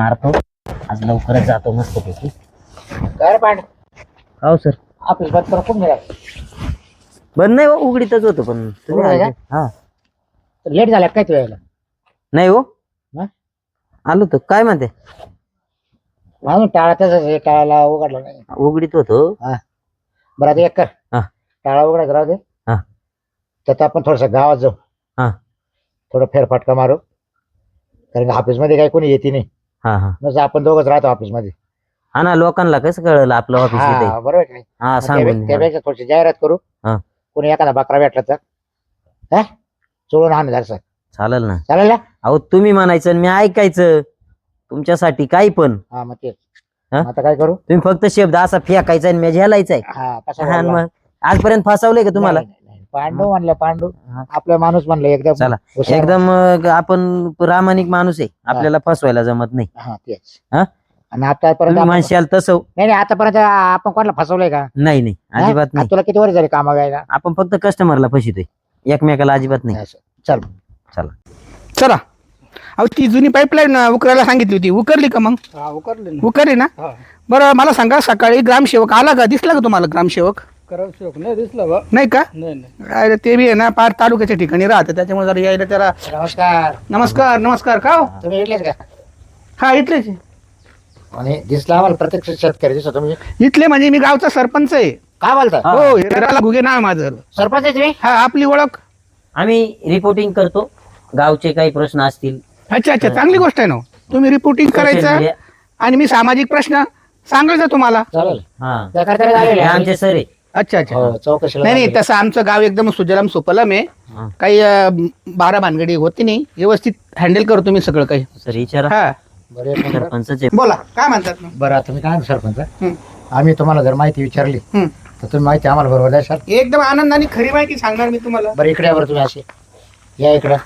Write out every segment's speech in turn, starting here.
मारतो आज लवकरच जातो मस्त पैकी. काय पांड हो सर. ऑफिस बंद करून कुठे निघाला? बंद नाही हो, उघडीतच होतो पण तुम्ही उघडं आहे आले. हा लेट झाला काय तू यायला? नाही हो हा? आलो तो. काय म्हणते? म्हणून टाळातच टाळाला उघडला नाही. उघडीत होतो. बरं आता एक कर, हा. टाळा उघडायचा राहू दे. हा. तर आपण थोडस गावात जाऊ. हा. थोडं फेरफटका मारू, कारण की ऑफिसमध्ये काही कोणी येते नाही. हा हा म्हणजे आपण दोघंच राहतो ऑफिसमध्ये. हा ना, लोकांना कसं कळलं आपलं ऑफिस इथे? हा बरोबर आहे. हा सांगून त्यापेक्षा थोडीशी जाहिरात करू. हा. कोणी एखादा बकरा भेटला तर हा चोळून आणू जरासं. चालेल ना. चालेल ना? अहो तुम्ही म्हणायचं आणि मी ऐकायचं, तुमच्यासाठी काही पण. हा मग तेच. हा? आता काय करू? तुम्ही फक्त शब्द असा फेकायचा आणि मी झेलायचाय. हा कसा हा, बोलला? मग आजपर्यंत फसवलंय का तुम्हाला? नाही, नाही, नाही. पांडू म्हणलं पांडू, हा. आपला माणूस म्हणलं एकदम चला हुशार एकदम आपण प्रामाणिक माणूस आहे, आपल्याला फसवायला जमत नाही. माणूस. हा तेच. हा? आणि आतापर्यंत तुम्ही म्हणशाल तसं नाही नाही, आतापर्यंत आपण कोणाला फसवलंय का? नाही नाही, हा? अजिबात आता नाही. तुला किती वर्ष झाले कामा गायला? आपण फक्त कस्टमरला फसितोय, एकमेकाला अजिबात नाही. असं. चल चला चला. अहो ती जुनी पाईपलाईन उकरायला सांगितली होती, उकरली का मग? उकरली ना? बरं मला सांगा, सकाळी ग्रामसेवक आला का? दिसला का तुम्हाला ग्रामसेवक? नाही दिसला बा. नाही का? नाही अरे ते बी आहे ना, पार तालुक्याच्या ठिकाणी राहते, त्याच्यामुळे जरा यायला त्याला. नमस्कार. नमस्कार नमस्कार. का हो? तुम्ही इथलेच का? हा इथलेच आहे. आणि दिसला आम्हाला प्रत्यक्ष शेतकरी दिसतो तुम्ही. इथले म्हणजे मी गावचा सरपंच आहे. काय बोलता? हो, हिराला घुगे नाव आहे माझं. सरपंच आहे तुम्ही? हा, आपली ओळख? आम्ही रिपोर्टिंग करतो, गावचे काही प्रश्न असतील. अच्छा अच्छा, चांगली गोष्ट आहे ना. तुम्ही रिपोर्टिंग social करायचं media. आणि मी सामाजिक प्रश्न सांगायचा तुम्हाला. चालेल. हा त्या करता हे आमचे सर आहे. अच्छा अच्छा. हो चौकशीला नाही नाही, लागले. तसं आमचं गाव एकदम सुजलाम सुफलाम आहे. हा. काही बारा भानगडी होती नाही, व्यवस्थित हँडल करतो मी सगळं काही. सर विचारा. हा, बरं एक मिनिट. सरपंच आहे. बोला काय म्हणतात मग? बरं आता मी काय म्हणतो सरपंच, हं, आम्ही तुम्हाला जर माहिती विचारली हं. तर तुम्ही माहिती आम्हाला बरोबर द्याल? एकदम आनंदाने खरी माहिती सांगणार मी तुम्हाला. बरं इकडे या बरं तुम्ही असे या इकडं.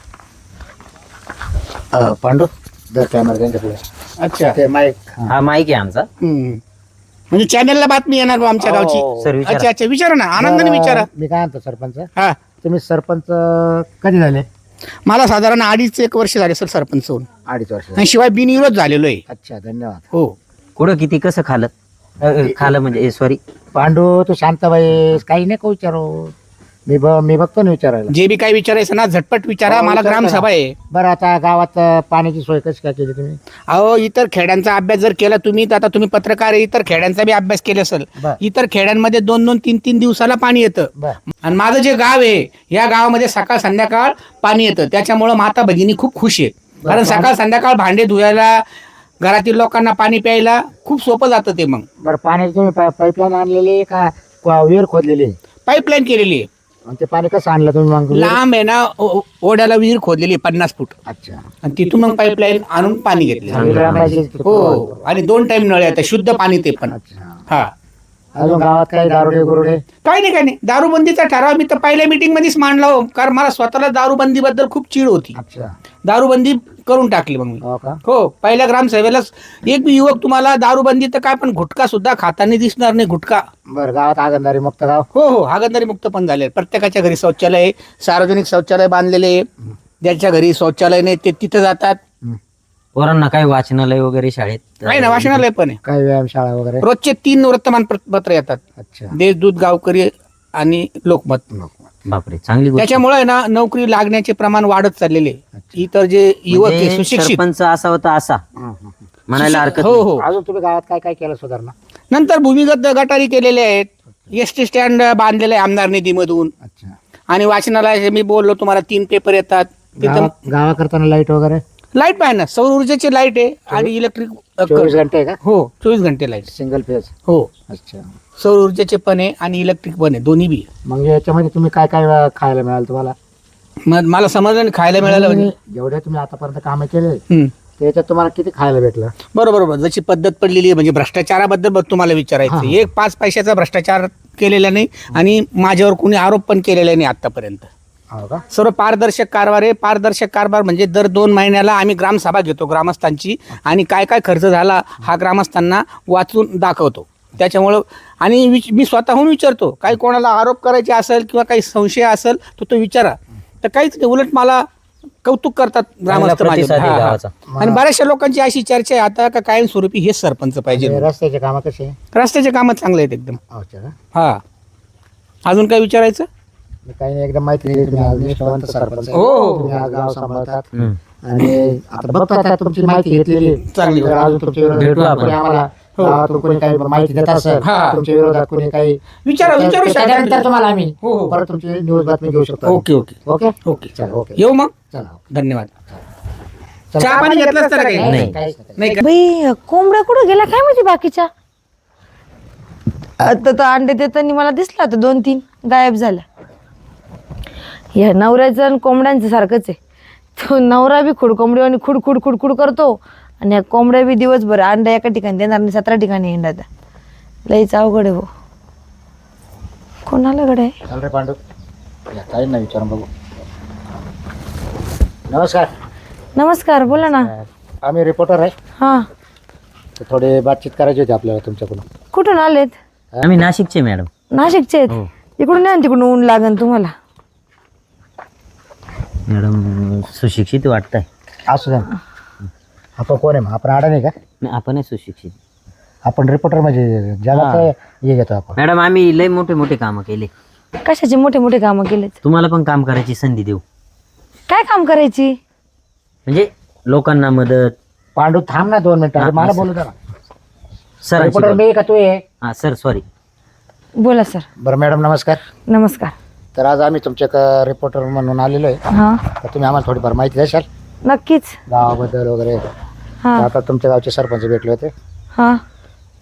पांडू दर कॅमेरा त्यांच्या पुढे अच्छा. ते माईक. हा माईक आहे आमचा. हं. म्हणजे चॅनलला बातमी येणार बा आमच्या गावची. सर विचारा. अच्छा अच्छा, विचारा ना, आनंदाने विचारा. मी काय म्हणतो सरपंच, हा, तुम्ही सरपंच कधी झाले? मला साधारण 2.5-1 वर्ष झाले सर सरपंच होऊन. 2.5 वर्ष. आणि शिवाय बिनविरोध झालेलो आहे. अच्छा धन्यवाद. हो. कुठं किती कसं खालं खालं म्हणजे सॉरी. पांडू तू शांताबाई काही नाही का विचारू, मी बघतो ना विचारायला. जे बी काही विचारायचं ना झटपट विचारा. हो, मला विचारतो ग्रामसभा आहे. बरं आता गावात पाण्याची सोय कशी काय केली तुम्ही? अहो, इतर खेड्यांचा अभ्यास जर केला तुम्ही तर आता तुम्ही पत्रकार आहे, इतर खेड्यांचा बी अभ्यास केला असेल. बर. इतर खेड्यांमध्ये 2-2, 3-3 दिवसाला पाणी येतं. बरं. आणि माझं जे गाव आहे, या गावामध्ये सकाळ संध्याकाळ पाणी येतं. त्याच्यामुळं माता भगिनी खूप खुश आहे. कारण सकाळ संध्याकाळ भांडे धुवायला, घरातील लोकांना पाणी प्यायला खूप सोपं जातं ते. मग बरं पाण्याची तुम्ही पाईपलाईन आणलेली का विहीर खोदलेली? पाईपलाईन केलेली आहे. आणि ते पाणी कसं आणलं तुम्ही मग? लांब आहे ना, ओढ्याला विहीर खोदलेली आहे 50 फूट. अच्छा. आणि तिथून मग पाईपलाईन आणून पाणी घेतलं. ग्रामपंचायत. हो, आणि 2 टाइम नळ येतात, शुद्ध पाणी ते पण. अच्छा. हा, अजून गावात काही दारुडे गुरुडे? काही नाही. दारूबंदीचा ठराव मी तर पहिल्या मीटिंग मध्येच मांडला हो, कारण मला स्वतःला दारूबंदीबद्दल खूप चीड होती. अच्छा. दारूबंदी करून टाकली मग मी. हो का? हो, पहिल्या ग्रामसभेलाच एक बी युवक तुम्हाला दारूबंदी तर काय पण गुटखा सुद्धा खाताना दिसणार नाही. गुटखा. बरं गावात आगंदारी मुक्त गाव? हो हो, हागणदारी मुक्त पण झाले. प्रत्येकाच्या घरी शौचालय आहे, सार्वजनिक शौचालय बांधलेले आहे. ज्याच्या घरी शौचालय नाही ते तिथं जातात. पोरांना काय वाचनालय वगैरे शाळेत आहे ना, वाचनालय पण आहे. काही व्यायामशाळा वगैरे? रोजचे 3 वर्तमानपत्र येतात. अच्छा. देशदूत, गावकरी आणि लोकमत. बापरे, चांगली गोष्ट. त्याच्यामुळे ना नोकरी लागण्याचे प्रमाण वाढत चाललेले आहे. इतर जे युवक आहे, म्हणजे सुशिक्षित. सरपंच असा होता असा म्हणायला हरकत हो नाही. हो. अजून तुम्ही गावात काय काय केलं सुधारणा? नंतर भूमिगत गटारी केलेले आहेत. एसटी स्टँड बांधलेले आहे आमदार निधीमधून. अच्छा. आणि वाचनालय मी बोललो तुम्हाला 3 पेपर येतात तिथं. गावा करताना लाईट वगैरे? लाईट पाहिजे ना, सौर ऊर्जेची लाईट आहे आणि इलेक्ट्रिक. 24 घंटे आहे का? हो, 24 घंटे लाईट. Single phase? हो, अच्छा. सौर ऊर्जेचे पण आहे आणि इलेक्ट्रिक पण आहे, दोन्ही बी. मग याच्यामध्ये तुम्ही काय काय खायला मिळालं तुम्हाला? मग मला समजलं आणि खायला मिळालं म्हणजे. जेवढे तुम्ही आतापर्यंत कामं केले हम्म. त्याच्यात तुम्हाला किती खायला भेटलं? बरोबर. जशी पद्धत पडलेली आहे, म्हणजे भ्रष्टाचाराबद्दल तुम्हाला विचारायचं. हा. एक 5 पैशाचा भ्रष्टाचार केलेला नाही आणि माझ्यावर कोणी आरोप पण केलेला नाही आतापर्यंत. हो का? सर्व पारदर्शक कारभार आहे. पारदर्शक कारभार म्हणजे दर 2 महिन्याला आम्ही ग्रामसभा घेतो ग्रामस्थांची, आणि काय काय खर्च झाला हा ग्रामस्थांना वाचून दाखवतो. त्याच्यामुळं आणि मी स्वतःहून विचारतो, काही कोणाला आरोप करायचे असेल किंवा काही संशय असेल तर तो विचारा. तर काहीच नाही, उलट मला कौतुक करतात ग्रामस्थ माझे. प्रतिसाद आहे हा, हा. गावाचा. आणि बऱ्याचशा लोकांची अशी चर्चा आहे आता का कायमस्वरूपी हेच सरपंच पाहिजे. रस्त्याचे कामं कसे रस्त्याचे कामं चांगले आहेत एकदम. अच्छा का? हा, अजून काय विचारायचं? मी काही नाही, एकदम माहिती दिली तुम्ही. आज निष्ठावंत सरपंच आहे. हो, हो. तुम्ही आज गाव सांभाळतात हम्म. आणि आता बघतो आता तुमची माहिती घेतलेली आहे. चांगली तर अजून तुमच्या भेटू विरोधात आपण. कोणी आम्हाला गावातून कोणी काही माहिती देत असेल, हा. तुमच्या विरोधात कोणी काही विचारू शकता. त्याच्यानंतर तुम्हाला आम्ही हो, हो. परत तुमची न्यूज बातमी घेऊ शकतो. Okay okay okay okay. चला ओके येऊ मग. चला धन्यवाद. चला. चहा पाणी घेतलंच तर काही नाही. काहीच नाही. नाही का? बाई कोंबड्या कुठं गेल्या काय माहिती बाकीच्या. आता तर अंडे देताना मला दिसला होता 2-3 गायब झाल्या. या नवऱ्याचं आणि कोंबड्यांचं सारखंच आहे. तो नवरा बी खुड कोंबडी आणि खुड खुड खुड खुड करतो आणि या कोंबड्या बी दिवसभर अंडा एका ठिकाणी देणार आणि 17 ठिकाणी हिंडा त्या. लईच अवघड आहे हो. कोणाला गड आहे? चल रे पांडू, या काही नाही विचारून बघू. नमस्कार, नमस्कार, बोला ना. आम्ही रिपोर्टर आहे. हां, तर थोडी बातचीत करायची होती आपल्याला तुमच्याकडून. कुठून आलेत? आम्ही नाशिकचे मॅडम. नाशिकचे आहेत. हो. इकडून या ना, तिकडून ऊन लागन तुम्हाला. मॅडम सुशिक्षित वाटताय. असू द्या ना. आपण कोण आहे मग? आपण आडा नाही का? नाही, आपणही सुशिक्षित. आपण रिपोर्टर म्हणजे जगाचं हे घेतो आपण. मॅडम आम्ही लय मोठे मोठे कामं केले. कशाचे मोठे मोठे कामं केलेत? तुम्हाला पण काम करायची संधी देऊ. काय काम करायची? म्हणजे लोकांना मदत. पांडू थांब ना 2 मिनिटं. हा, अरे मला असं. बोलू द्या ना. सरांची रिपोर्टर बोल. मी का तू आहे? हा सर सॉरी. बोला सर. बरं मॅडम नमस्कार. नमस्कार. तर आज आम्ही तुमच्या रिपोर्टर म्हणून आलेलो आहे. हां, तर तुम्ही आम्हाला थोडीफार माहिती द्याल नक्कीच. गावाबद्दल वगैरे. हां आता तुमच्या गावचे सरपंच भेटले होते. हां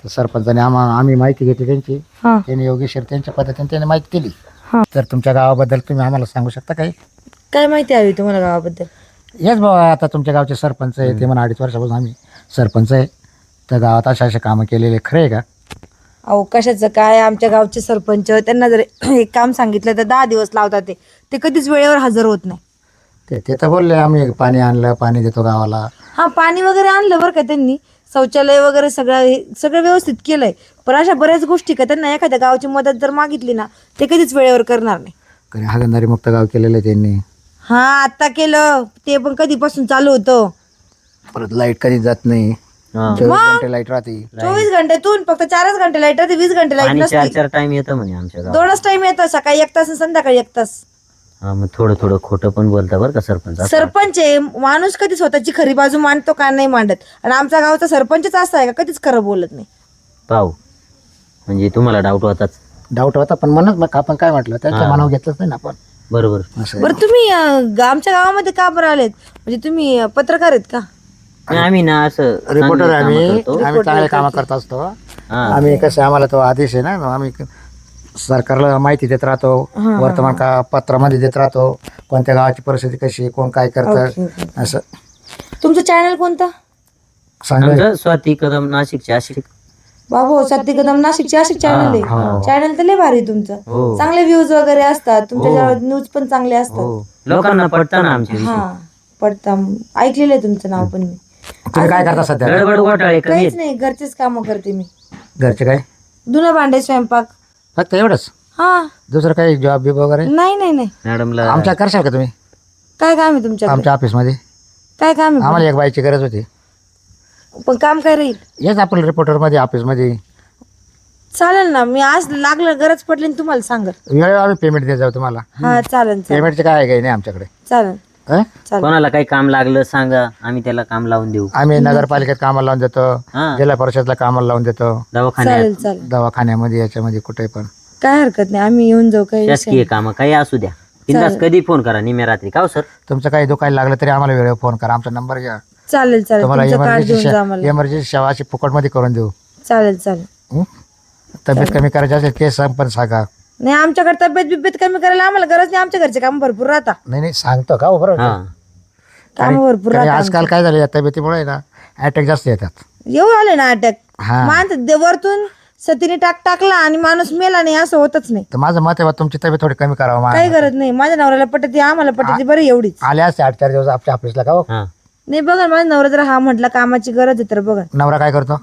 तर सरपंचाने आम्ही माहिती घेतली त्यांची. हां त्यांनी योगेश्वर त्यांच्या पद्धतीने त्यांनी माहिती दिली. हां. तर तुमच्या गावाबद्दल तुम्ही आम्हाला सांगू शकता काही? काय माहिती हवी तुम्हाला गावाबद्दल? हेच बाबा, आता तुमच्या गावचे सरपंच आहे ते म्हणा 2.5 वर्षापासून आम्ही सरपंच आहे. तर गावात अशा कामं केलेले खरं आहे का? अहो कशाचं काय, आमच्या गावचे सरपंच त्यांना जर एक काम सांगितलं तर 10 दिवस लावतात. ते कधीच वेळेवर हजर होत नाही. ते तर बोलले आम्ही पाणी आणलं, पाणी देतो गावाला. हां, पाणी वगैरे आणलं बरं का त्यांनी. शौचालय वगैरे सगळं व्यवस्थित केलंय. पण अशा बऱ्याच गोष्टी का त्यांना एखाद्या गावची मदत जर मागितली ना ते कधीच वेळेवर करणार नाही. कधी हागणदारी मुक्त गाव केलेलं आहे त्यांनी. हां, आता केलं ते, पण कधीपासून चालू होतं. परत लाईट कधी जात नाही. हा. 24 घंटे लाईट राहते. 24 घंट्यातून फक्त 4च घंटे लाईट राहते. 20 घंटे लाईट आणि नसते. 4 टाइम येतं म्हणे आमच्या गावात. 2च टाइम येतं, सकाळी 1 तास आणि संध्याकाळी 1 तास. हा मग थोडं थोडं खोटं पण बोलता बरं का सरपंच. असं. सरपंच आहे माणूस, कधी स्वतःची खरी बाजू मांडतो का नाही मांडत. आणि आमचा गावचा सरपंचच असा आहे का कधीच खरं बोलत नाही. पाहू म्हणजे तुम्हाला डाऊट होताच. डाऊट होता पण म्हणत मग आपण काय म्हटलं त्यांच्या मनावर घेतलंच नाही ना आपण. बरोबर. असं आहे. बरं तुम्ही आमच्या गावामध्ये का बरं आलेत? म्हणजे तुम्ही पत्रकार आहेत का? नाही, आम्ही ना असं रिपोर्टर आहे चांगली कामं आम्ही. करतो. आम्ही चांगले कामं करत असतो. हा. आम्ही कसं आम्हाला तो आदेश आहे ना, आम्ही सरकारला माहिती देत राहतो. वर्तमान पत्रामध्ये देत राहतो कोणत्या गावाची परिस्थिती कशी, कोण काय करतं असं. तुमचं चॅनल कोणतं? सांगा. आमचं स्वाती कदम नाशिकचे अशी. बाबू सत्य कदम नाशिकचे असे चॅनल आहे. चॅनल तर लय भारी आहे तुमचं. हो. चांगले व्ह्यूज वगैरे असतात तुमच्या, न्यूज पण चांगले असतात. हो लोकांना पडतं ना आमचे विषय. हा पडता, ऐकलेलं आहे तुमचं नाव पण मी. तुम्ही काय करता सध्या? गडबड घोटाळे कमी काहीच आहेत. नाही, घरचेच कामं करते मी. घरचे काय? धुणं भांडे स्वयंपाक. फक्त एवढंच? हा, दुसरं काही जॉब बिब वगैरे? नाही नाही नाही. मॅडमला आमच्या करशाल का तुम्ही? काय काम आहे तुमच्या? आमच्या ऑफिसमध्ये काय काम आहे? आम्हाला एक बाईची गरज होती. पण काम काय राहील? हेच आपलं रिपोर्टरमध्ये ऑफिसमध्ये. चालेल ना, मी आज लागलं गरज पडली ना तुम्हाला सांगत. वेळेवर आम्ही पेमेंट देत जाऊ तुम्हाला. हा चालेल चालेल पेमेंटचे काय आहे काही नाही आमच्याकडे. चालेल हं? चालेल. कोणाला काही काम लागलं सांगा, आम्ही त्याला काम लावून देऊ. आम्ही नगरपालिकेत कामाला लावून देतो, हा. जिल्हा परिषदला कामाला लावून देतो, दवाखान्यात चालेल चालेल, दवाखान्यामध्ये याच्यामध्ये कुठे पण. काय हरकत नाही, आम्ही येऊन जाऊ. काही विषय शासकीय काम काही असू द्या. बिनधास्त कधी फोन करा निम्या रात्री. का हो सर? तुमचं काही दुखायला लागलं तरी आम्हाला वेळेवर फोन करा. आमचा नंबर घ्या. चालेल चालेल, तुम्हाला तुमचं कार्ड देऊन जा आम्हाला. इमर्जन्सी सेवा अशी फुकटमध्ये करून देऊ. चालेल चालेल. हं? तब्येत कमी करायची असेल केस पण सांगा. नाही, आमच्याकडे तब्येत बिब्येत कमी करायला आम्हाला गरज नाही. आमच्या घरचे काम भरपूर राहता. नाही सांगतो का हो, बरोबर. हा काम भरपूर कारण राहता. आजकाल काय झालं या तब्येतीमुळे ना अटॅक जास्त येतात. येऊ आले ना अटॅक. हा. माणसं वरतून सतीने टाकला आणि माणूस मेला नाही असं होतच नाही. तर माझं मत आहे बा, तुमची तब्येत थोडी कमी करावं. काही गरज नाही. माझ्या नवऱ्याला पटते, आम्हाला पटते, बरं एवढीच. आले असते 8-4 दिवस आपल्या ऑफिसला का हो. हा नाही बघा, माझा नवरा जर हा म्हटला कामाची गरज आहे तर बघा. नवरा काय करतो?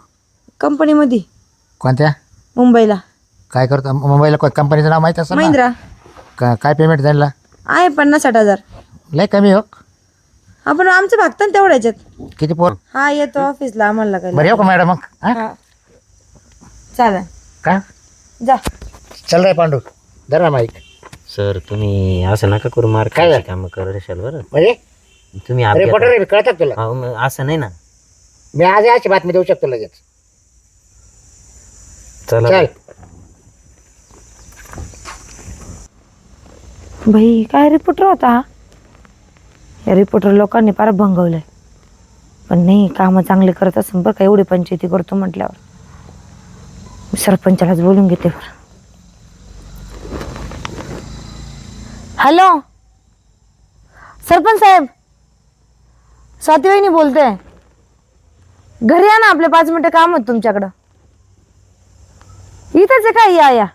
कंपनीमध्ये कोणत्या? मुंबईला काय करतो? मुंबईला कंपनीचं नाव माहिती असेल ना? महिंद्रा काय पेमेंट द्यायला? आहे 50-60 हजार. लय कमी हो. आपण आमचं भागतं ना तेवढ्याच्यात. किती पोर? हा येतो ऑफिसला आम्हाला काय. बरं येऊ का मॅडम मग? हा? हा चालेल का जा. चल रे पांडू, धर ना माईक. सर तुम्ही असं नका करू, मार काय झालं? काम करशाल बरं म्हणजे तुम्ही रिपोर्टर आहे, कळतात तुला? अहो, मग असं नाही ना. मी आज याची बातमी देऊ शकतो लगेच. चला चल. भाई काय रिपोर्टर होता हा? या रिपोर्टर लोकांनी फार भंगवलंय. पण नाही, कामं चांगले करत असेल बरं का, एवढी पंचायती करतो म्हटल्यावर. मी सरपंचालाच बोलून घेते बरं. हॅलो सरपंच साहेब, स्वाती वहिनी बोलते. घरी या ना, आपले 5 मिनिटं काम होत तुमच्याकडं. इथंच आहे का? या या.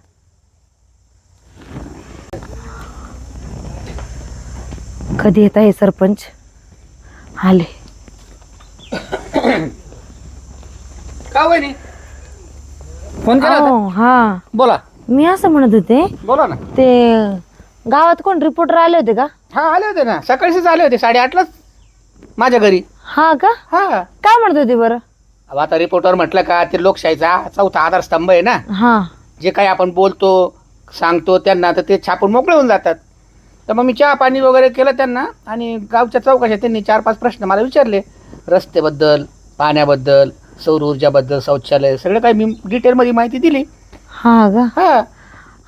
कधी येत आहे सरपंच? आले. का वहिनी फोन केला होता? हो, हा बोला मी असं म्हणत होते, बोला ना. ते गावात कोण रिपोर्टर आले होते का? हा आले होते ना, सकाळीच आले होते 8:30लाच माझ्या घरी. हा का? हा काय म्हणत होते बरं? अब आता रिपोर्टर म्हटलं का, ते लोकशाहीचा 4था आधारस्तंभ आहे ना. हा जे काही आपण बोलतो सांगतो त्यांना, तर ते छापून मोकळे होऊन जातात. तर मग मी चहा पाणी वगैरे केलं त्यांना, आणि गावच्या चौकशात त्यांनी 4-5 प्रश्न मला विचारले. रस्त्याबद्दल, पाण्याबद्दल, सौर ऊर्जाबद्दल, शौचालय, सगळं काही मी डिटेलमध्ये माहिती दिली. हा का? हा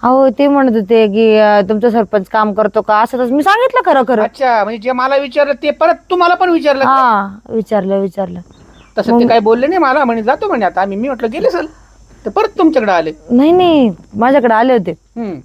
अहो ते म्हणत होते की तुमचा सरपंच काम करतो का, असं तसं. मी सांगितलं खरं खरं. अच्छा, म्हणजे जे मला विचारलं ते परत तुम्हाला पण विचारलं का? हा विचारलं. तसं ते काही बोलले नाही मला, म्हणे जातो म्हणे आता आम्ही. मी म्हटलं गेले सर, तर परत तुमच्याकडे आले. नाही माझ्याकडे आले होते. हम्म.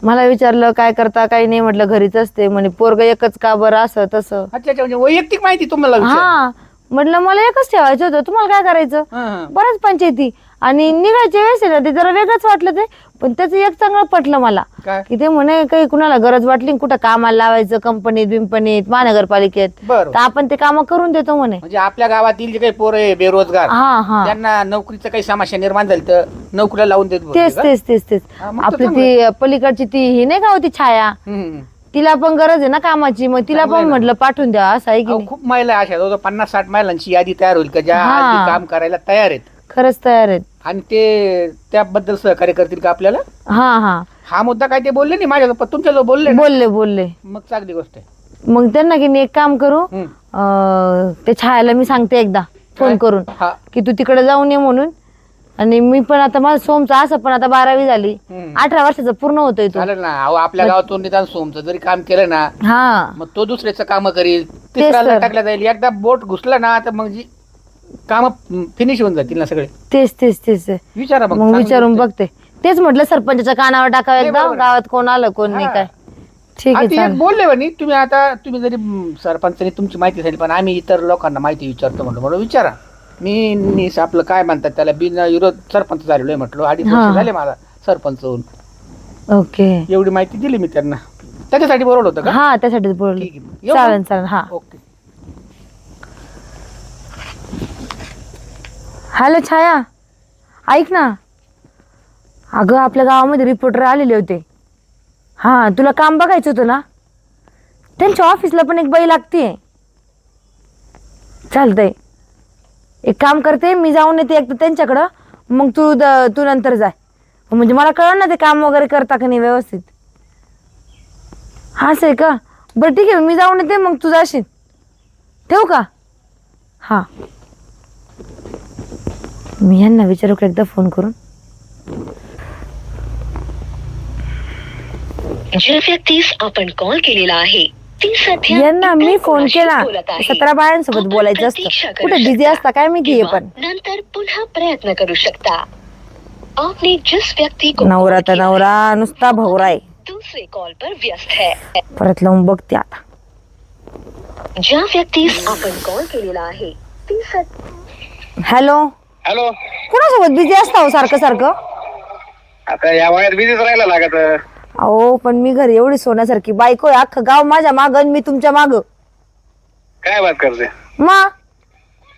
मला विचारलं काय करता, काही नाही. म्हटलं घरीच असते. म्हणे पोरग एकच का बरं, असं तसं. अच्छा, म्हणजे वैयक्तिक माहिती तुम्हाला विचारली. हा म्हटलं मला एकच ठेवायचं होतं, तुम्हाला काय करायचं. हा, हा. बऱ्याच पंचायती. आणि निघायच्या वेळेस आहे ना, ते जरा वेगळंच वाटलं ते. पण त्याचं एक चांगलं पटलं मला, काय? की ते म्हणे काही कुणाला गरज वाटली कुठं कामाला लावायचं, कंपनीत महानगरपालिकेत, बरं, तर आपण ते काम करून देतो म्हणे. म्हणजे आपल्या गावातील जे काही पोरं आहे बेरोजगार, हा त्यांना नोकरीचं काही समस्या निर्माण झाली तर नोकरीला लावून देत बोलले का? तेच हा, मग तर आपली चांगलं ती पलीकडची ती ही नाही का होती छाया, हम्म. तिला पण गरज आहे ना कामाची, मग तिला चांगलं आहे पण ना. म्हटलं पाठवून द्या, असं आहे की अहो, नाही. खूप महिला अशा 50-60 महिलांची यादी तयार होईल का, ज्या हा. अगदी काम करायला तयार आहेत खरंच तयार आहेत. आणि ते त्याबद्दल सहकार्य करतील का आपल्याला. हा मुद्दा काय ते बोलले नाही माझ्या, तुमच्या बोलले ना? बोलले. मग चांगली गोष्ट आहे. मग त्यांना की नाही एक काम करू, ते छायाला मी सांगते एकदा फोन काय? करून हा. की तू तिकडे जाऊन ये म्हणून. आणि मी पण आता माझं सोमचं असं पण आता 12वी झाली, हम्म. 18 वर्षाचा पूर्ण होतोय तो. चालेल ना. अहो, आपल्या गावातून निदान सोमचं जरी काम केलं ना, हा मग तो दुसऱ्याचं काम करील, तिसऱ्याला तर. टाकल्या जाईल. एकदा बोट घुसलं ना, तर मग जी काम फिनिश होऊन जातील ना सगळे. तेच विचारा मग, मग चांगली विचारून गोष्ट आहे. बघते. तेच म्हटलं सरपंचाच्या कानावर टाकावं नाही, एकदा, बरोबर आहे. गावात कोण आलं कोण नाही हा. काय. ठीक हा, आहे ते एक चालेल. बोलले म्हणे तुम्ही जरी सरपंचाने तुमची माहिती सांगितली, पण आम्ही इतर लोकांना माहिती विचारतो म्हणून विचारा. मी आपलं काय म्हणतात त्याला, बिन विरोध सरपंच झालेलो आहे म्हटलं. 2.5 वर्ष झाले मला सरपंच होऊन. ओके. एवढी माहिती दिली मी त्यांना. त्याच्यासाठी बरोबर होतं का? हा त्यासाठीच बोलले. ठीक आहे. येऊ का? चालेल हा. ओके. हॅलो छाया, ऐक ना. अगं आपल्या गावामध्ये रिपोर्टर आलेले होते. हा तुला काम बघायचं होतं ना, त्यांच्या ऑफिसला पण एक बाई लागते. चालतंय, एक काम करते, मी जाऊन येते एकदा त्यांच्याकडं, मग तू नंतर जाय. म्हणजे मला कळलं ना ते काम वगैरे करता का नाही व्यवस्थित. हा असं आहे का? बरं ठीक आहे, मी जाऊन येते, मग तू जाशील. ठेवू का? हा मी यांना विचारू का एकदा फोन करून. ज्या व्यक्तीस आपण कॉल केलेला आहे ती सध्या यांना मी इतर फोन कोणाशी केला, बोलत आहे. 17 बायांसोबत आपण बोलायचं प्रतीक्षा असतं. करू कुठे बिझी शकता असता काय माहिती आहे. किंवा पण नंतर पुन्हा प्रयत्न करू शकता. आपने जिस व्यक्ति को नवरा कॉल तर किया है, नवरा नुसता भवराय. दूसरे कॉल पर व्यस्त है. परत लावून बघते आता. ज्या व्यक्तीस आपण कॉल केलेला आहे ती हॅलो, हॅलो. कोणासोबत बिझी असता हो सारखं? आता या वयात बिझीच राहायला लागत. अहो पण मी घरी एवढी सोन्यासारखी बायको आहे, अख्खं गाव माझ्या माग आणि मी तुमच्या माग. काय बात करते? मग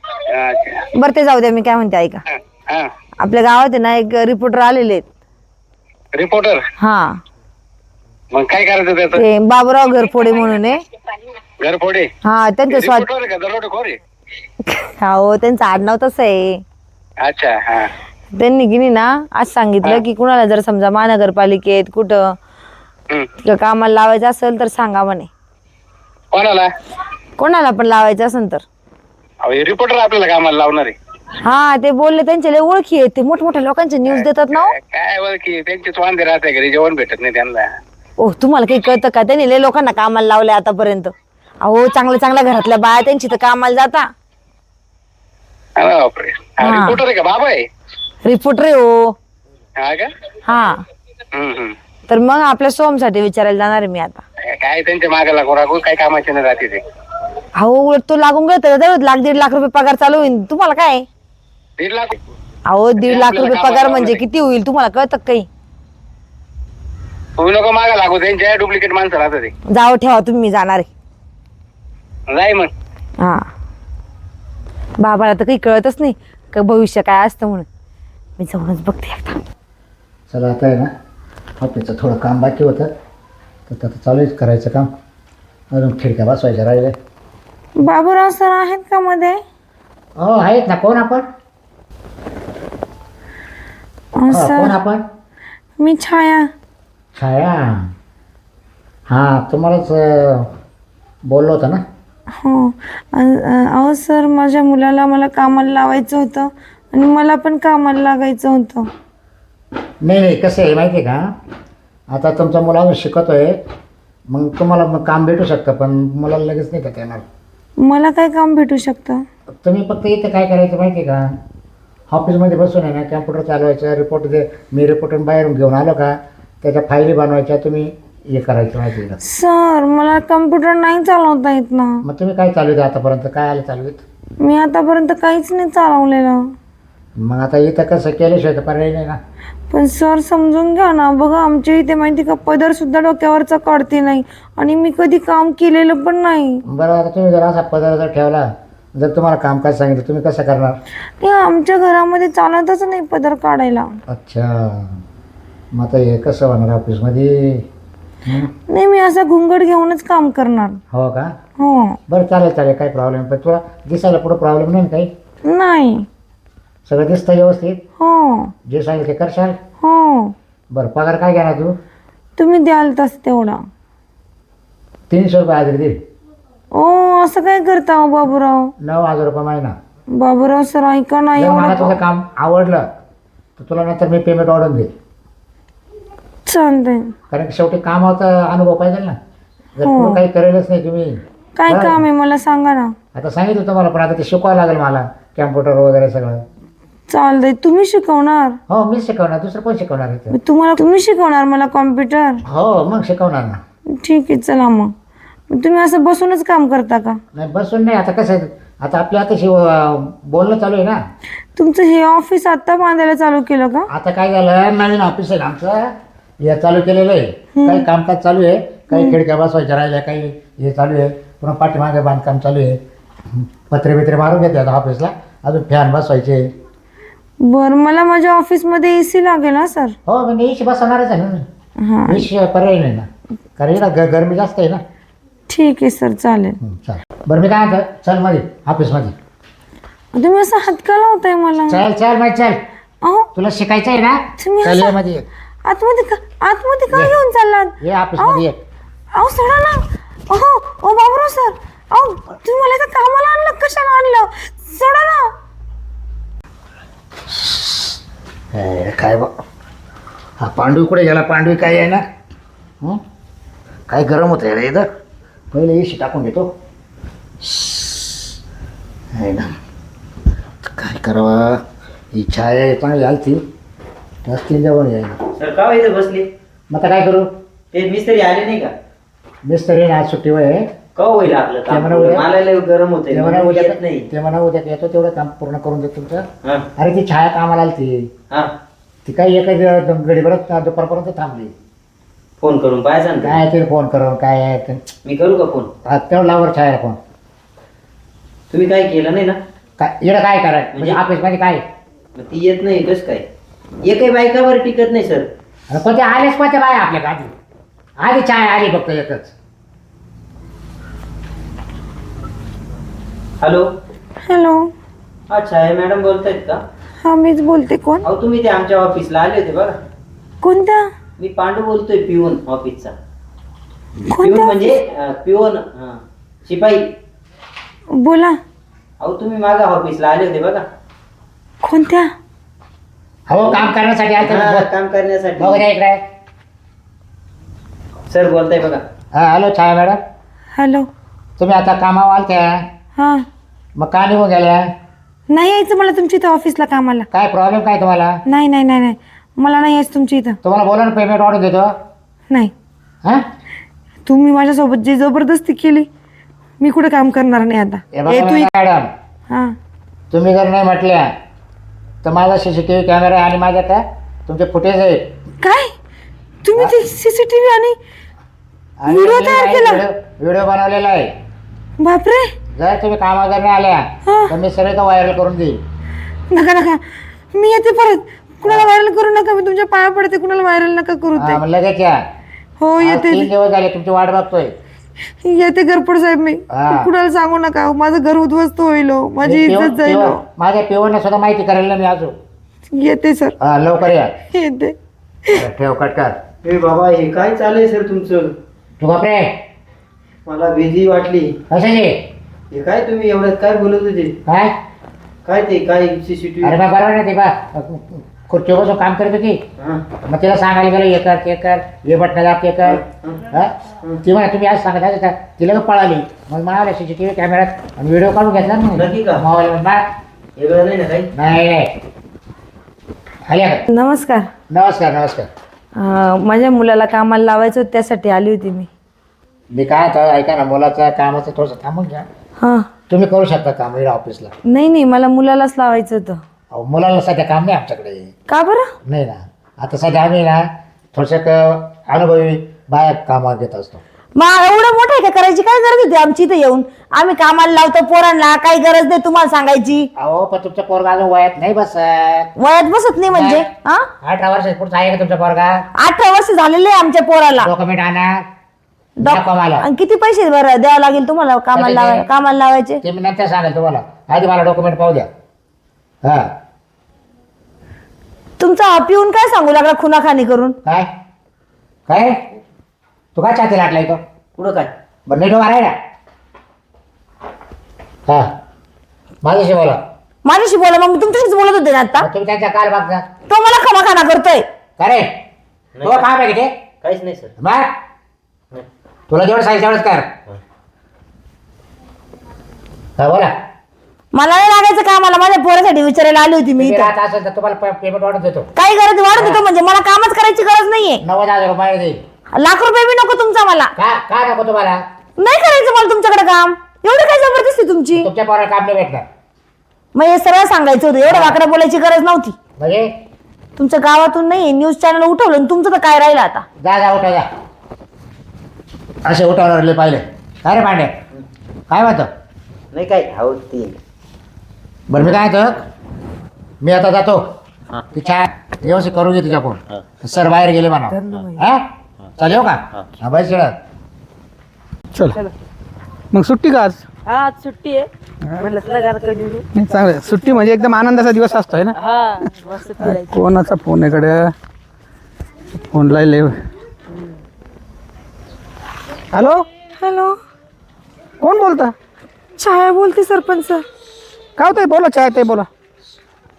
अच्छा. बरं ते जाऊ द्या, मी काय म्हणते ऐका. हा, हा. आपल्या गावात आहे ना एक रिपोर्टर आलेले आहेत. रिपोर्टर. हा मग काय करायचं त्याचं? ते बाबूराव घरफोडे म्हणून आहे. घरफोडे हा त्यांचं स्वाद रिपोर्टर आहे का दरोडेखोर आहे? हो त्यांचं आडनाव तसं आहे. अच्छा हा. त्यांनी की नाही ना आज सांगितलं की कुणाला जर समजा महानगरपालिकेत कुठं हम्म. कामाला लावायचं असेल तर सांगा म्हणे. कोणाला? कोणाला पण लावायचं असेल तर. अहो हे रिपोर्टर आपल्याला कामाला लावणार आहे. हा ते बोलले त्यांच्या लय ओळखी आहेत, ते मोठमोठ्या लोकांचे न्यूज देतात ना हो. काय ओळखी त्यांचीच वांदे राहते घरी जेवण भेटत नाही त्यांना. ओ तुम्हाला काही कळतं का? त्यांनी लय लोकांना कामाला लावले आतापर्यंत. अहो चांगल्या चांगल्या घरातल्या बाया त्यांची तर कामाला जाता. अरे बापरे. हा. रिपोर्टर आहे का बाबा आहे? रिपोर्टर आहे हो. हा का? हा हम्म. तर मग आपल्या सोमसाठी विचारायला जाणार आहे मी आता. काय त्यांच्या मागे लागू काय कामाचे नाही राहते ते. अहो उलट तो लागून गेला तर 1,00,000-1,50,000 रुपये पगार चालू होईल. तुम्हाला काय? 1.5 लाख. अहो 1,50,000 रुपये आपल्याला पगार कामाला म्हणजे लावणार किती होईल तुम्हाला कळतं का काही? तुम्ही नको मागा लागू त्यांच्या डुप्लिकेट माणसं राहतात ते. जावं ठेवा तुम्ही, मी जाणार आहे. जाय मग. हा बाबाला तर काही कळतच नाही का भविष्य काय असतं म्हणून. मी जाऊनच बघते एकदा. चला आता आहे ना ऑफिसचं थोडं काम बाकी होतं तर आता चालू आहे करायचं काम. अजून खिडक्या बसवायच्या राहिले. बाबूराव सर आहेत का मध्ये? हो आहेत ना. कोण आपण? कोण सर आपण? मी छाया. छाया. हां तुम्हालाच बोललो होतं ना. हो अहो सर माझ्या मुलाला मला कामाला लावायचं होतं आणि मला पण कामाला लागायचं होतं. नाही कसं आहे माहिती आहे का, आता तुमचा मुला अजून शिकतो आहे, मग तुम्हाला मग काम भेटू शकतं पण मला लगेच नाही का येणार. मला काय काम भेटू शकतं? तुम्ही फक्त इथं काय करायचं माहिती आहे का, ऑफिसमध्ये बसून आहे ना कॅम्प्युटर चालवायचं, रिपोर्ट मी रिपोर्टर बाहेरून घेऊन आलो का त्याच्या फायली बनवायच्या, तुम्ही हे करायचं माहिती आहे का. सर मला कम्प्युटर नाही चालवता येत ना. मग तुम्ही काय चालू आतापर्यंत, काय आलं चालवीत? मी आतापर्यंत काहीच नाही चालवलेलं. मग आता इथं कसं केल्याशिवाय तर पर्याय नाही ना. पण सर समजून घ्या ना. बघा आमच्या इथे माहिती का पदर सुद्धा डोक्यावरचा काढते नाही आणि मी कधी काम केलेलं पण नाही. बरं आता तुम्ही जर असा पदार्थ जर ठेवला, जर तुम्हाला कामकाज सांगितलं तुम्ही कसं करणार? हे आमच्या घरामध्ये चालतच नाही पदर काढायला. अच्छा मग आता हे कसं होणार ऑफिसमध्ये? नाही मी असा घुंगड घेऊनच काम करणार. हो का? हो. बरं चालेल काही प्रॉब्लेम. पण तुला दिसायला पुढं प्रॉब्लेम नाही ना काही? नाही. सगळं दिसतं व्यवस्थित? हो. जे सांगितलं ते करशाल? हो. बरं पगार काय घेणार तू? तुम्ही द्याल तस तेवढा. 300 रुपये हजेरी दे. ओ असं काय करता हो बाबूराव? 9,000 रुपये महिना. बाबूराव सर ऐका ना. जर मला एवढं तुझं काम आवडलं तर तुला नंतर मी पेमेंट वाढवून दे. चालतंय. कारण की शेवटी कामाचा अनुभव पाहिजे ना. जर पुढं काही करेलच नाही तुम्ही. काय बरं. काम आहे मला सांगा ना. आता सांगितलं तुम्हाला पण आता ते शिकवावं लागेल मला, कॅम्प्युटर वगैरे सगळं. चालतंय. तुम्ही शिकवणार? हो मी शिकवणार, दुसरं कोण शिकवणार इथं? तुम्ही शिकवणार मला कॉम्प्युटर? हो मग शिकवणार ना. ठीक आहे चला मग. तुम्ही असं बसूनच काम करता का? नाही बसून नाही. आता कसं आहे, आता आपल्या आता बोलणं चालू आहे ना. तुमचं हे ऑफिस आता बांधायला चालू केलं का? आता काय झालं, नवीन ऑफिस आहे ना आमचं, हे चालू केलेलं आहे. काही कामकाज चालू आहे, काही खिडक्या बसवायच्या राहिल्या, काही हे चालू आहे, पुन्हा पाठीमागे बांधकाम चालू आहे. पत्रे बित्रे मारून घेते आता ऑफिसला, अजून फॅन बसवायचे. बरं मला माझ्या ऑफिसमध्ये AC लागेल ना सर? हो म्हणजे एसी बसवणारच आहे ना. हां एसी पर्याय नाही ना, कारण इकडं गरमी जास्त आहे ना. ठीक आहे सर चालेल. चालेल. बरं मी काय म्हणतो, चल मध्ये ऑफिसमध्ये. तुम्ही असं हात का लावताय मला? चल माहिती चल, अहो तुला शिकायचं आहे ना. तुम्ही चल असं- ये मध्ये ये. आतमध्ये का घेऊन चाललात? ये ऑफिसमध्ये ये. अहो सोडा ना. ओ बाबूराव सर, अहो तुम्ही मला इथं कामाला आणलं, कशाला आणलं? सोडा ना. काय बा, हा पांडू कुठे गेला? पांडू काय आहे ना. काय गरम होतं रे इथं. पहिले एसी टाकून घेतो. आहे ना, काय करावा. ही छाया चांगली आलती असतील जेवण यायला. सर का इथे बसले? मग आता काय करू? ते मिस्त्री आले नाही का? मिस्त्री ना आज सुट्टीवर आहे. का होईल आपलं ते काम? म्हणा उद्या- मला लय गरम होते. ते म्हणा उद्या येत नाही. ते म्हणा उद्या येतो, तेवढं काम पूर्ण करून देतो तुमचं. हा अरे ती छाया कामाला आलती, हा ती काही एका गडीभरात दुपारपर्यंत थांबली. फोन करून पाहायचा ना. काय ते फोन करून काय आहे ते. मी करू का फोन? तेवढं लावर छायाला फोन. तुम्ही काय केलं नाही ना? काय येणं काय करायचं म्हणजे ऑफिसमध्ये काय? मग ती येत नाही कस काय? एकही बायकावर टिकत नाही सर. अरे पण ते आलेच पण ते बाय आपल्या आधी आधी छाया आली फक्त एकच. हॅलो. हॅलो. अच्छा, हे मॅडम बोलतायत का? हा मीच बोलते. कोण? अहो तुम्ही ते आमच्या ऑफिसला आले होते बघा. कोणत्या? मी पांडू बोलतोय, पिऊन ऑफिसचा. पिऊन कोणत्या? म्हणजे पिऊन, शिपाई. बोला. अहो तुम्ही माझ्या ऑफिसला आले होते बघा. कोणत्या? हो काम करण्यासाठी आलते मी. हा, काम करण्यासाठी. बघू द्या इकडे. सर बोलताय बघा. हा हॅलो छाया मॅडम. हॅलो. तुम्ही आता कामावर आलत्या, हा. मग का निघून गेल्या? नाही यायचं मला तुमच्या इथं ऑफिसला कामाला. काय प्रॉब्लेम काय तुम्हाला? नाही नाही नाही नाही, मला नाही यायचं तुमच्या इथं. तुम्हाला बोला ना, पेमेंट वाढून देतो. नाही, हा तुम्ही माझ्यासोबत जी जबरदस्ती केली, मी कुठे काम करणार नाही आता. हे बघा ए, तू इथं- मॅडम, हा. तुम्ही जर नाही म्हटल्या तर माझा CCTV कॅमेरा आहे आणि माझ्या काय तुमचे फुटेज आहे. काय? तुम्ही ते CCTV आणि व्हिडिओ तयार केला? व्हिडिओ बनवलेला आहे. बापरे. जर तुम्ही कामावर जर नाही आल्या हा. तर मी सगळे तो व्हायरल करून देईल. नका नका, मी येते परत. कुणाला व्हायरल करू नका, मी तुमच्या पाया पडते. कुणाला व्हायरल नका करू ते. हा, मग लगेच या. हो आज येते 3 दिवस झाले तुमची वाट बघतोय. येते गरपड साहेब मी. हा. कुणाला सांगू नका, माझं घर उद्ध्वस्त होईल हो. माझी इज्जत जाईल हो. माझ्या पेवरने सुद्धा माहिती करेल ना मी अजून. येते सर. हा लवकर या. येते. ठेव कटकर. हे बाबा, हे काय चाललंय सर तुमचं? तू बापरे मला भीती वाटली. कशाची? हे काय तुम्ही एवढ्यात काय बोलत होते? काय? काय ते काय अरे CCTV? बा बरोबर ना, ते बा खुर्चीवर बसून काम करत होती. मग तिला सांगायला गेलं, हे कर ते कर, हे बटणं दाब ते कर. हा? ती म्हणा तुम्ही आज सांगत आहे का? तिला का पळाली. मग म्हणाला CCTV कॅमेऱ्यात आणि व्हिडिओ काढून घेतला ना नक्की का? मोबाईल वेगळं नाही ना काही? नाही. आल्या का? नमस्कार. नमस्कार नमस्कार. माझ्या मुलाला कामाला लावायचं होतं, त्यासाठी आली होती मी. मी काय आता ऐका ना, मुलाचं कामाचं थोडंसं थांबून घ्या. हा. तुम्ही करू शकता काम इकडे ऑफिसला. नाही नाही, मला मुलालाच लावायचं होतं. अहो मुलाला सध्या काम नाही आमच्याकडे. का बरं? नाही ना, आता सध्या आम्ही ना थोडंसं अनुभवी बाया कामावर घेत असतो. मग एवढं मोठं आहे का करायची काय गरज होती आमची इथं येऊन? आम्ही कामाला लावतो पोरांना, काही गरज नाही तुम्हाला सांगायची. अहो पण तुमचा पोरगा अजून वयात नाही बसत. वयात बसत नाही म्हणजे? हा. 18 वर्ष पुढचा आहे का तुमचा पोरगा? 18 वर्ष झालेले आहे आमच्या पोराला. डॉक्युमेंट आणा. दाखवा मला. आणि किती पैसे बरं द्यावं लागेल तुम्हाला कशाचे? कामाला लावायचे? ते मी नंतर सांगेल तुम्हाला, आधी मला डॉक्युमेंट पाहू द्या. हा तुमचा पिऊन काय सांगू लागला खुनाखानी करून? काय काय तू काय छाती लाटलाय तो? पुढं काय? बरं नीट उभा राही ना. हा माझ्याशी बोला. माझ्याशी बोला. मग मी तुमच्याशीच बोलत होते ना आता. मग तुम्ही त्यांच्या काल बघा. तो मला खमाखाना करतोय. का रे तो काम आहे की ते? काहीच नाही सर. मग तुला जेवढं सांगितलं तेवढंच कर. हा बोला. मला नाही लागायचं कामाला, माझ्या पोरासाठी विचारायला आली होती मी तुम्ही इथं. राहत असेल तर तुम्हाला पेमेंट वाढून देतो. काही गरज वाढत होतं म्हणजे? मला कामच करायची गरज नाहीये. 90,000 रुपये देईल. ₹1,00,000 बी नको तुमचा मला. का नको तुम्हाला? नाही करायचं मला तुमच्याकडे काम. एवढी काय जबरदस्ती तुमची? तुमच्या पोराला काम नाही भेटणार. मग हे सरळ सांगायचं होतं, एवढं वाकडं बोलायची गरज नव्हती. म्हणजे तुमच्या गावातून नाही न्यूज चॅनल उठवलं आणि तुमचं तर काय राहिलं आता? जा उठा जा. असे उठवणारे पाहिले काय रे पांडे? काय म्हणतो? नाही काय आवडते. बरं मी काय म्हणतो, मी आता जातो. ती छान व्यवस्थित करून घे तिच्या फोन. सर बाहेर गेले म्हणा. हा चालेल हो का? हा बाई शिळा. चल मग सुट्टी का आज? हा सुट्टी आहे. म्हणलं तुला गार कधी देऊ? नाही, चांगलं आहे. सुट्टी म्हणजे एकदम आनंदाचा दिवस असतो आहे ना. हा मस्त फिरायचं. कोणाचा फोन आहे कडे? फोन लायले. हॅलो, हॅलो, कोण बोलता? छाया बोलते सरपंच. काय होतंय? बोला छाया ताई बोला.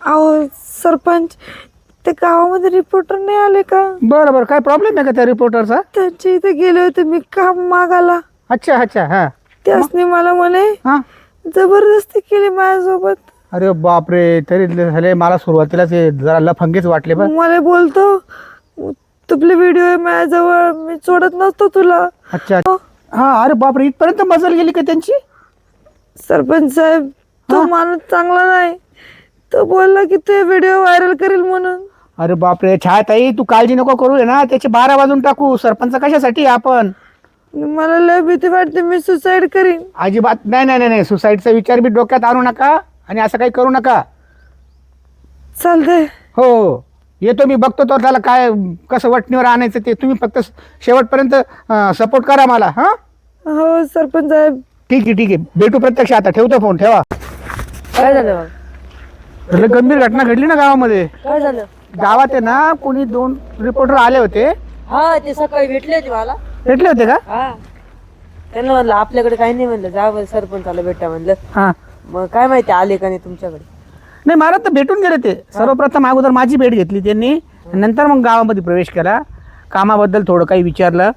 अहो सरपंच, ते गावामध्ये रिपोर्टर नाही आले का? बरं बरं, काय प्रॉब्लेम आहे का त्या रिपोर्टरचा? त्यांच्या इथे गेले होते मी काम मागायला. अच्छा अच्छा. हां त्यासनी मला म्हणे हां. जबरदस्ती केली माझ्यासोबत. अरे बापरे, तरी झाले. मला सुरुवातीलाच हे जरा लफंगेच वाटले. बरं मला बोलतो तुपले व्हिडिओ आहे माझ्याजवळ, मी सोडत नसतो तुला. अच्छा. हां अरे बापरे, इथपर्यंत मजल गेली का त्यांची? सरपंच साहेब, तो माणूस चांगला नाही. तो बोलला की ते व्हिडिओ व्हायरल करेल म्हणून. अरे बापरे छाया ताई, तू काळजी नको करू आहे ना. त्याचे 12 वाजून टाकू. सरपंच कशासाठी आपण? मला लय भीती वाटते, मी सुसाईड करीन. अजिबात नाही नाही नाही. सुसाईडचा विचार बी डोक्यात आणू नका आणि असं काही करू नका. चालतंय. हो येतो मी, बघतो तो त्याला काय कसं वटणीवर आणायचं ते. तुम्ही फक्त शेवटपर्यंत सपोर्ट करा मला. हां हो सरपंच साहेब, ठीक आहे ठीक आहे, भेटू प्रत्यक्ष. आता ठेवतो फोन, ठेवा. काय झालं लय गंभीर घटना घडली ना गावामध्ये. काय झालं? गावात आहे ना, कोणी 2 रिपोर्टर आले होते. हा ते सकाळी भेटले होते मला. भेटले होते का? हा त्यांना म्हणलं आपल्याकडे काही नाही, म्हणलं जा बरं सरपंचाला भेटा म्हणलं. हा मग काय माहिती आले का नाही तुमच्याकडे. नाही, मला तर भेटून गेले ते. सर्वप्रथम अगोदर माझी भेट घेतली त्यांनी, नंतर मग गावामध्ये प्रवेश केला. कामाबद्दल थोडं काही विचारलं.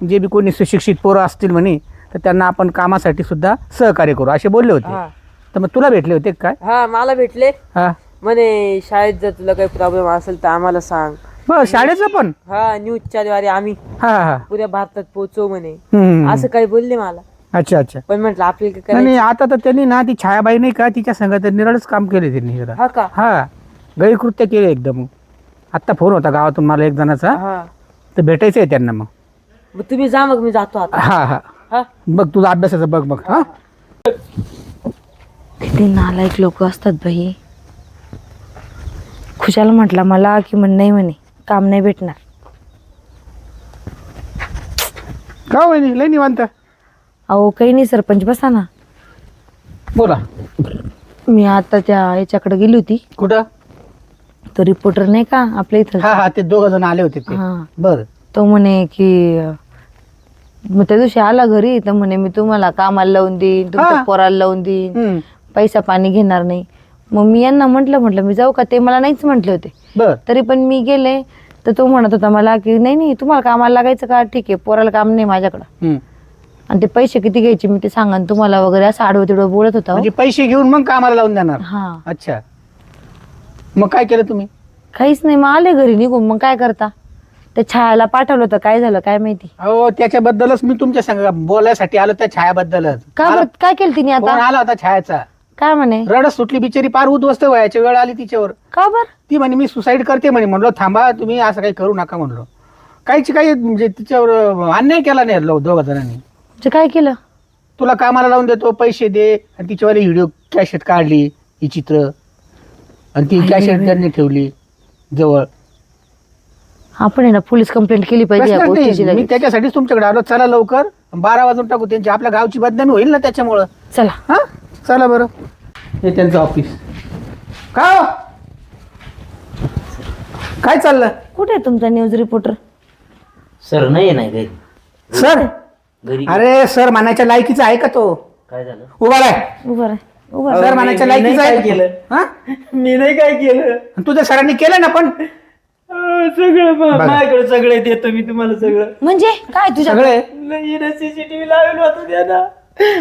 जे बी कोणी सुशिक्षित पोरं असतील म्हणे तर त्यांना आपण कामासाठी सुद्धा सहकार्य करू असे बोलले होते. तर मग तुला भेटले होते काय? हा मला भेटले. हा म्हणे शाळेत जर तुला काही प्रॉब्लेम असेल तर आम्हाला सांग. बस शाळेचं पण. हा न्यूजच्या द्वारे आम्ही हा हा पुऱ्या भारतात पोहोचवू म्हणे, हम्म. असं काही बोलले मला. अच्छा अच्छा. पण म्हटलं आपल्याला काय नाही करायचं. आता तर त्यांनी ना ती छायाबाई नाही का, तिच्या संघात निराळच काम केले त्यांनी जरा. हा का? हा गैरकृत्य केले एकदम. आत्ता फोन होता गावातून मला एक जणाचा, हा तर भेटायचं आहे त्यांना. मग मग तुम्ही जा, मग मी जातो आता. हा हा हा बघ तुझा अभ्यासाचं बघ बघ. हा किती नालायक लोक असतात बाई. खुशाल म्हटला मला की म्हण नाही म्हणे काम नाही भेटणार. का होईनी लय निवांत. अहो काही नाही सरपंच बसा ना. बोला. मी आता त्या याच्याकडे गेली होती. कुठं? तो रिपोर्टर नाही का आपल्या इथं. हा हा ते 2 जण आले होते ते. हा बर. तो म्हणे की मग त्या दिवशी आला घरी तर म्हणे मी तुम्हाला कामाला लावून देईन, तुमच्या हा. पोराला लावून देईन, पैसा पाणी घेणार नाही. मग मी यांना म्हटलं मी जाऊ का, ते मला नाहीच म्हटले होते. बर. तरी पण मी गेले तर तो म्हणत होता मला की नाही तुम्हाला कामाला लागायचं का, ठीक आहे पोराला काम नाही माझ्याकडं, आणि ते पैसे किती घ्यायचे मी ते सांगा तुम्हाला वगैरे, असं आडवं तिडवं बोलत होता. म्हणजे पैसे घेऊन मग कामाला लावून देणार. हा अच्छा. मग काय केलं तुम्ही? काहीच नाही, मग आले घरी निघून. मग काय करता, त्या छायाला पाठवलं होतं, काय झालं काय माहिती. हो त्याच्याबद्दलच मी तुमच्या संग बोलायसाठी आलो, त्या छायाबद्दलच. का बरं काय केलं तिने फोन आता, आला होता छायाचा. काय म्हणे. रडत सुटली बिचारी, पार उद्ध्वस्त व्हायची वेळ आली तिच्यावर. का बरं. ती म्हणे मी सुसाईड करते म्हणे. म्हणलो थांबा तुम्ही असं काही करू नका म्हणलो. काहीच काही म्हणजे तिच्यावर अन्याय केला नाही 2 जणांनी. म्हणजे काय केलं. तुला कामाला लावून देतो पैसे दे, आणि तिच्यावर व्हिडिओ कॅसेट काढली ही चित्र, आणि ती कॅसेट त्यांनी ठेवली जवळ. आपण आहे ना पोलीस कंप्लेंट केली पाहिजे या प्रश्नच गोष्टीची नाही. मी लगेच. त्याच्यासाठीच तुमच्याकडे आलो. चला लवकर 12 वाजून टाकू, त्यांची आपल्या गावची बदनामी होईल ना त्याच्यामुळं. चला. हा चला बरं. हे त्यांचं ऑफिस. का हो? काय चाललं? कुठे आहे तुमचा न्यूज रिपोर्टर. सर नाही घरी. सर घरी अरे सर म्हणायच्या लायकीचा आहे का तो? काय झालं? उभा राह. उभं राह उभं राह. सर म्हणायच्या लायकीचा आहे काय केलं? हा? मी नाही काय केलं. आणि तुझ्या सरांनी केलं ना पण सगळं बघा. माझ्याकडे सगळे देतो मी तुम्हाला सगळं. म्हणजे काय तुझ्या सगळे. नाही सीसीटीव्ही लावून होतं त्याला.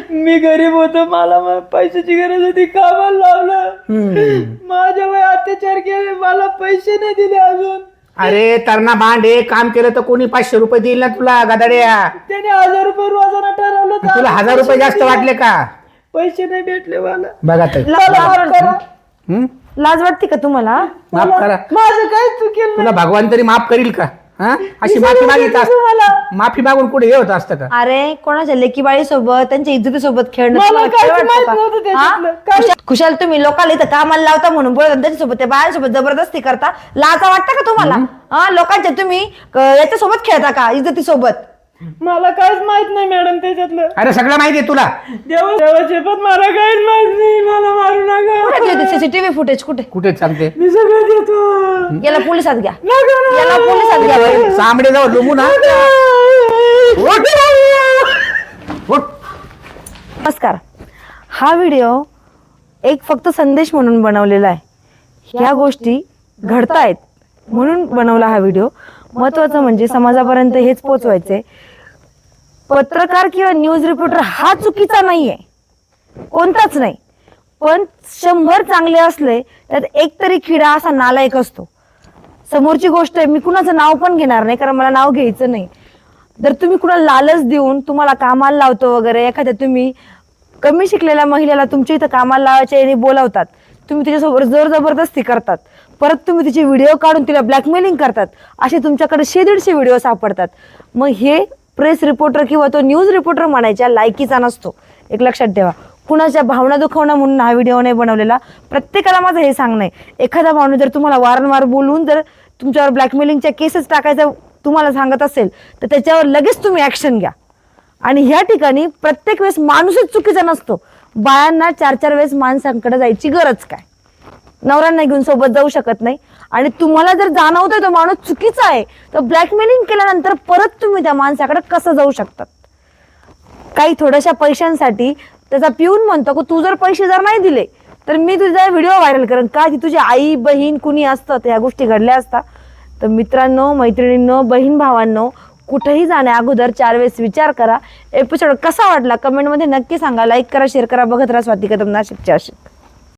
मी गरीब होतो, मला पैशाची गरज होती, कामाला लावलं. माझ्या वय अत्याचार केले, मला पैसे नाही दिले अजून. अरे तरणा भांडे काम केलं तर कोणी 500 रुपये देईल ना तुला गदाड्या. त्याने 1000 रुपये रोजानं ठरवलं तर तुला 1000 रुपये जास्त वाटले का? पैसे नाही भेटले मला. बघा ताई. लाज वाटते का तुम्हाला. माफ करा. माझं काय चुकेल. तुला भगवान तरी माफ करील का? हा अशी माफी मागित माफी मागून कुठे हे होत असतं का? अरे कोणाच्या लेकीबाळी सोबत त्यांच्या इज्जती सोबत खेळणं मला तुम्हाला काहीच खेळ वाटतो माहित का? नव्हतं त्याच्यातलं. हा? खुशाल तुम्ही लोकांना इथं कामाला लावता म्हणून बोलत आणि त्यांच्यासोबत त्या बायांसोबत जबरदस्ती करता. लाजा वाटतं का तुम्हाला. हा लोकांच्या तुम्ही याच्यासोबत खेळता का इज्जती सोबत. मला काहीच माहित नाही मॅडम त्याच्यातलं. अरे सगळं माहिती आहे तुला. देवाचे पण मला काहीच माहित नाही. मला मारू नका. सीसीटीव्ही फुटेज कुठे. कुठे चालते? मी सगळं देतो. याला पोलिसात घ्या. याला पोलिसात घ्या. सामडे जाऊ लुमू ना. नमस्कार. हा व्हिडिओ एक फक्त संदेश म्हणून बनवलेला आहे. ह्या गोष्टी घडतायत म्हणून बनवला हा व्हिडिओ. महत्वाचं म्हणजे समाजापर्यंत हेच पोचवायचंय. पत्रकार किंवा न्यूज रिपोर्टर हा चुकीचा नाहीये, कोणताच नाही. पण 100 चांगले असले त्यात एक तरी किडा असा नालायक असतो. समोरची गोष्ट आहे, मी कुणाचं नाव पण घेणार नाही कारण मला नाव घ्यायचं नाही. जर तुम्ही कुणाला लालच देऊन तुम्हाला कामाला लावतो वगैरे, एखाद्या तुम्ही कमी शिकलेल्या महिलेला तुमच्या इथं कामाला लावायच्या याने बोलावतात, तुम्ही तिच्यासोबत जोर जबरदस्ती करतात, परत तुम्ही तिचे व्हिडिओ काढून तिला ब्लॅकमेलिंग करतात, असे तुमच्याकडे 100-150 व्हिडिओ सापडतात. मग हे प्रेस रिपोर्टर किंवा तो न्यूज रिपोर्टर म्हणायच्या लायकीचा नसतो. एक लक्षात ठेवा. कुणाच्या भावना दुखवणं म्हणून हा व्हिडिओ नाही बनवलेला. प्रत्येकाला माझं हे सांगणं आहे, एखादा माणूस जर तुम्हाला वारंवार बोलून जर तुमच्यावर ब्लॅकमेलिंगच्या केसेस टाकायचा तुम्हाला सांगत असेल तर त्याच्यावर लगेच तुम्ही ऍक्शन घ्या. आणि ह्या ठिकाणी प्रत्येक वेळेस माणूसच चुकीचा नसतो. बायांना 4-4 वेळेस माणसांकडे जायची गरज काय? नवऱ्यांना घेऊन सोबत जाऊ शकत नाही. आणि तुम्हाला जर जाणवतोय तो माणूस चुकीचा आहे तर ब्लॅकमेलिंग केल्यानंतर परत तुम्ही त्या माणसाकडे कसं जाऊ शकतात? काही थोड्याशा पैशांसाठी त्याचा पिऊन म्हणतो की तू जर पैसे जर नाही दिले तर मी तुझा व्हिडिओ व्हायरल करेन. का ती तुझी आई बहीण कुणी असतं तर ह्या गोष्टी घडल्या असता. तर मित्रांनो, मैत्रिणींनो, बहीण भावांनो, कुठेही जाण्या अगोदर 4 वेळेस विचार करा. एपिसोड कसा वाटला कमेंटमध्ये नक्की सांगा. लाईक करा, शेअर करा. बघत राहा स्वाती कदम नाशिकची आशिक.